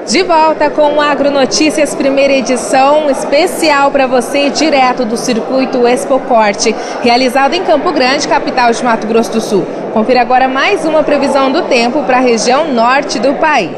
De volta com o Agronotícias, primeira edição, especial para você, direto do Circuito Expocorte, realizado em Campo Grande, capital de Mato Grosso do Sul. Confira agora mais uma previsão do tempo para a região norte do país.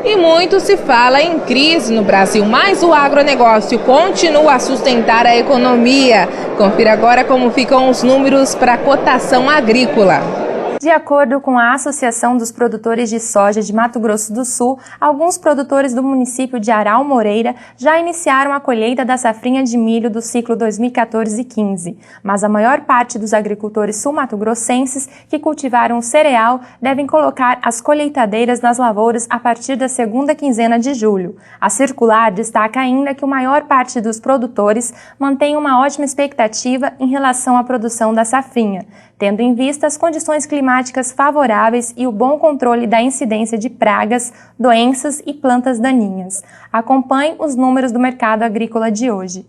E muito se fala em crise no Brasil, mas o agronegócio continua a sustentar a economia. Confira agora como ficam os números para a cotação agrícola. De acordo com a Associação dos Produtores de Soja de Mato Grosso do Sul, alguns produtores do município de Aral Moreira já iniciaram a colheita da safrinha de milho do ciclo 2014-15, mas a maior parte dos agricultores sul-mato-grossenses que cultivaram o cereal devem colocar as colheitadeiras nas lavouras a partir da segunda quinzena de julho. A circular destaca ainda que a maior parte dos produtores mantém uma ótima expectativa em relação à produção da safrinha, tendo em vista as condições climáticas favoráveis e o bom controle da incidência de pragas, doenças e plantas daninhas. Acompanhe os números do mercado agrícola de hoje.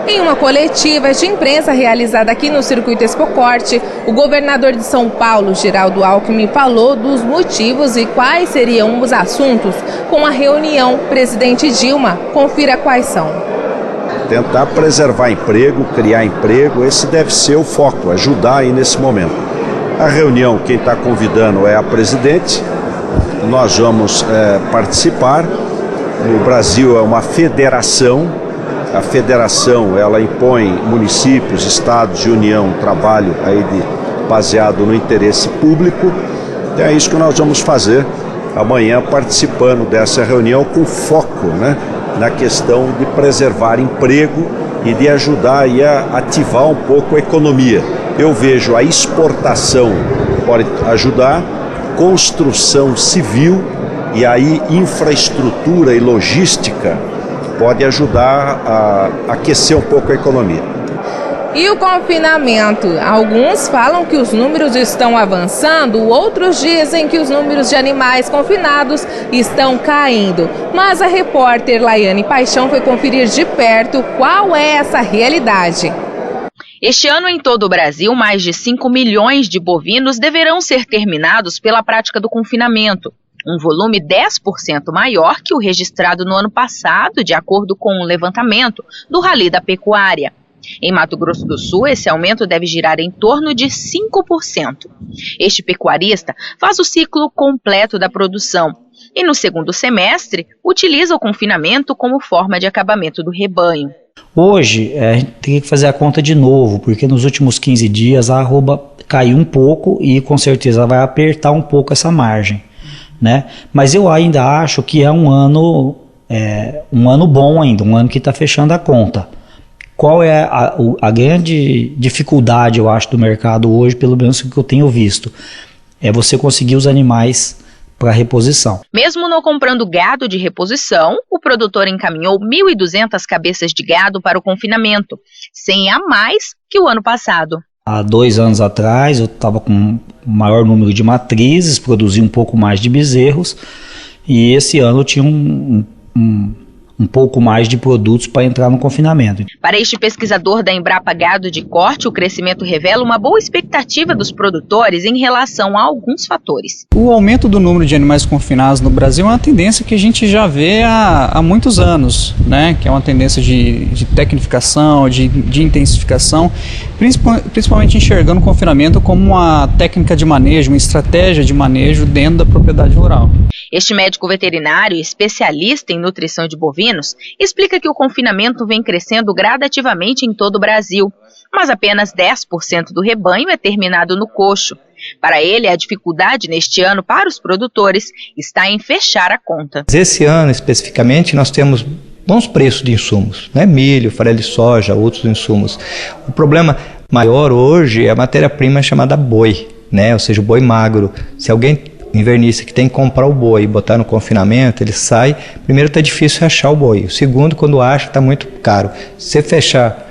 Em uma coletiva de imprensa realizada aqui no Circuito Expocorte, o governador de São Paulo, Geraldo Alckmin, falou dos motivos e quais seriam os assuntos com a reunião presidente Dilma. Confira quais são. Tentar preservar emprego, criar emprego, esse deve ser o foco, ajudar aí nesse momento. A reunião, quem está convidando é a presidente, nós vamos participar. O Brasil é uma federação. A federação, ela impõe municípios, estados e União, trabalho aí baseado no interesse público. Então é isso que nós vamos fazer amanhã, participando dessa reunião com foco, na questão de preservar emprego e de ajudar aí a ativar um pouco a economia. Eu vejo a exportação pode ajudar, construção civil e aí infraestrutura e logística pode ajudar a aquecer um pouco a economia. E o confinamento? Alguns falam que os números estão avançando, outros dizem que os números de animais confinados estão caindo. Mas a repórter Laiane Paixão foi conferir de perto qual é essa realidade. Este ano, em todo o Brasil, mais de 5 milhões de bovinos deverão ser terminados pela prática do confinamento. Um volume 10% maior que o registrado no ano passado, de acordo com o levantamento do Rally da Pecuária. Em Mato Grosso do Sul, esse aumento deve girar em torno de 5%. Este pecuarista faz o ciclo completo da produção e, no segundo semestre, utiliza o confinamento como forma de acabamento do rebanho. Hoje, a gente tem que fazer a conta de novo, porque nos últimos 15 dias a arroba caiu um pouco e, com certeza, vai apertar um pouco essa margem. Mas eu ainda acho que é um ano bom ainda, um ano que está fechando a conta. Qual é a grande dificuldade, eu acho, do mercado hoje, pelo menos o que eu tenho visto, é você conseguir os animais para reposição. Mesmo não comprando gado de reposição, o produtor encaminhou 1.200 cabeças de gado para o confinamento, 100 a mais que o ano passado. Há 2 anos atrás eu estava com um maior número de matrizes, produzi um pouco mais de bezerros e esse ano eu tinha um pouco mais de produtos para entrar no confinamento. Para este pesquisador da Embrapa Gado de Corte, o crescimento revela uma boa expectativa dos produtores em relação a alguns fatores. O aumento do número de animais confinados no Brasil é uma tendência que a gente já vê há muitos anos, que é uma tendência de tecnificação, de intensificação, principalmente enxergando o confinamento como uma técnica de manejo, uma estratégia de manejo dentro da propriedade rural. Este médico veterinário, especialista em nutrição de bovinos, explica que o confinamento vem crescendo gradativamente em todo o Brasil, mas apenas 10% do rebanho é terminado no coxo. Para ele, a dificuldade neste ano para os produtores está em fechar a conta. Esse ano, especificamente, nós temos bons preços de insumos, milho, farelo de soja, outros insumos. O problema maior hoje é a matéria-prima chamada boi, ou seja, o boi magro. Se alguém invernista que tem que comprar o boi e botar no confinamento, ele sai, primeiro está difícil achar o boi, o segundo, quando acha, está muito caro. Se fechar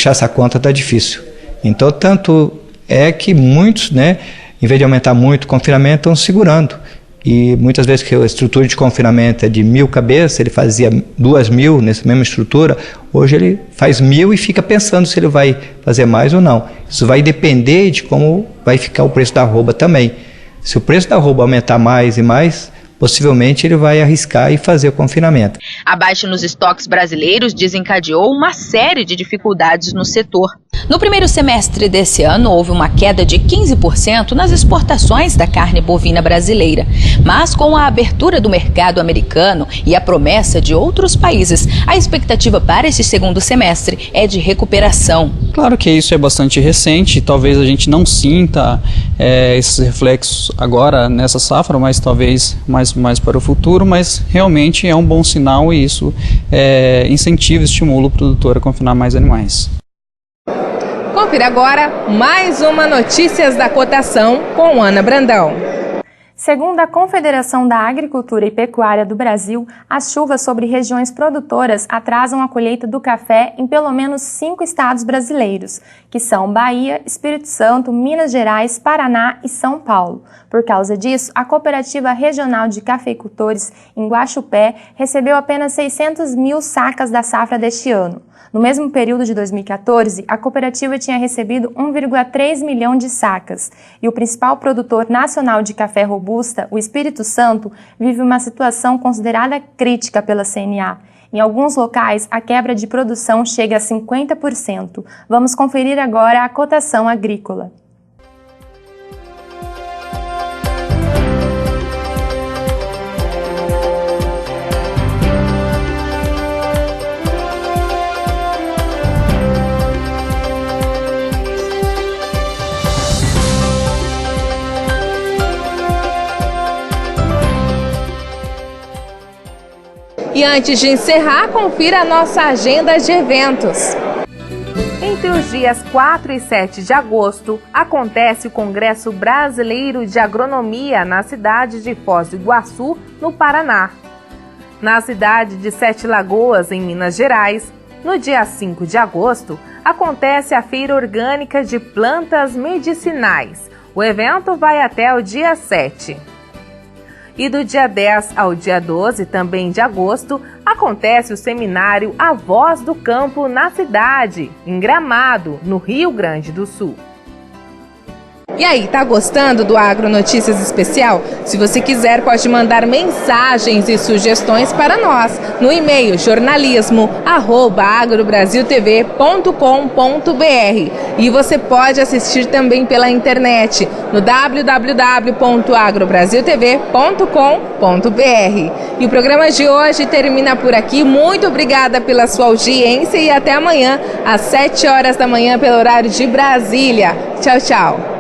essa conta está difícil. Então, tanto é que muitos, né, em vez de aumentar muito o confinamento, estão segurando. E muitas vezes que a estrutura de confinamento é de 1.000 cabeças, ele fazia 2.000 nessa mesma estrutura, hoje ele faz 1.000 e fica pensando se ele vai fazer mais ou não. Isso vai depender de como vai ficar o preço da arroba também. Se o preço da arroba aumentar mais e mais, possivelmente ele vai arriscar e fazer o confinamento. A baixa nos estoques brasileiros desencadeou uma série de dificuldades no setor. No primeiro semestre desse ano, houve uma queda de 15% nas exportações da carne bovina brasileira. Mas com a abertura do mercado americano e a promessa de outros países, a expectativa para esse segundo semestre é de recuperação. Claro que isso é bastante recente, talvez a gente não sinta esses reflexos agora nessa safra, mas talvez mais para o futuro, mas realmente é um bom sinal e isso incentiva e estimula o produtor a confinar mais animais. Confira agora mais uma Notícias da Cotação com Ana Brandão. Segundo a Confederação da Agricultura e Pecuária do Brasil, as chuvas sobre regiões produtoras atrasam a colheita do café em pelo menos 5 estados brasileiros, que são Bahia, Espírito Santo, Minas Gerais, Paraná e São Paulo. Por causa disso, a Cooperativa Regional de Cafeicultores em Guaxupé recebeu apenas 600 mil sacas da safra deste ano. No mesmo período de 2014, a cooperativa tinha recebido 1,3 milhão de sacas e o principal produtor nacional de café robusta, o Espírito Santo, vive uma situação considerada crítica pela CNA. Em alguns locais, a quebra de produção chega a 50%. Vamos conferir agora a cotação agrícola. E antes de encerrar, confira a nossa agenda de eventos. Entre os dias 4 e 7 de agosto, acontece o Congresso Brasileiro de Agronomia na cidade de Foz do Iguaçu, no Paraná. Na cidade de Sete Lagoas, em Minas Gerais, no dia 5 de agosto, acontece a Feira Orgânica de Plantas Medicinais. O evento vai até o dia 7. E do dia 10 ao dia 12, também de agosto, acontece o seminário A Voz do Campo na cidade, em Gramado, no Rio Grande do Sul. E aí, tá gostando do Agro Notícias Especial? Se você quiser, pode mandar mensagens e sugestões para nós no e-mail jornalismo@agrobrasiltv.com.br. E você pode assistir também pela internet no www.agrobrasiltv.com.br. E o programa de hoje termina por aqui. Muito obrigada pela sua audiência e até amanhã às 7 horas da manhã pelo horário de Brasília. Tchau, tchau.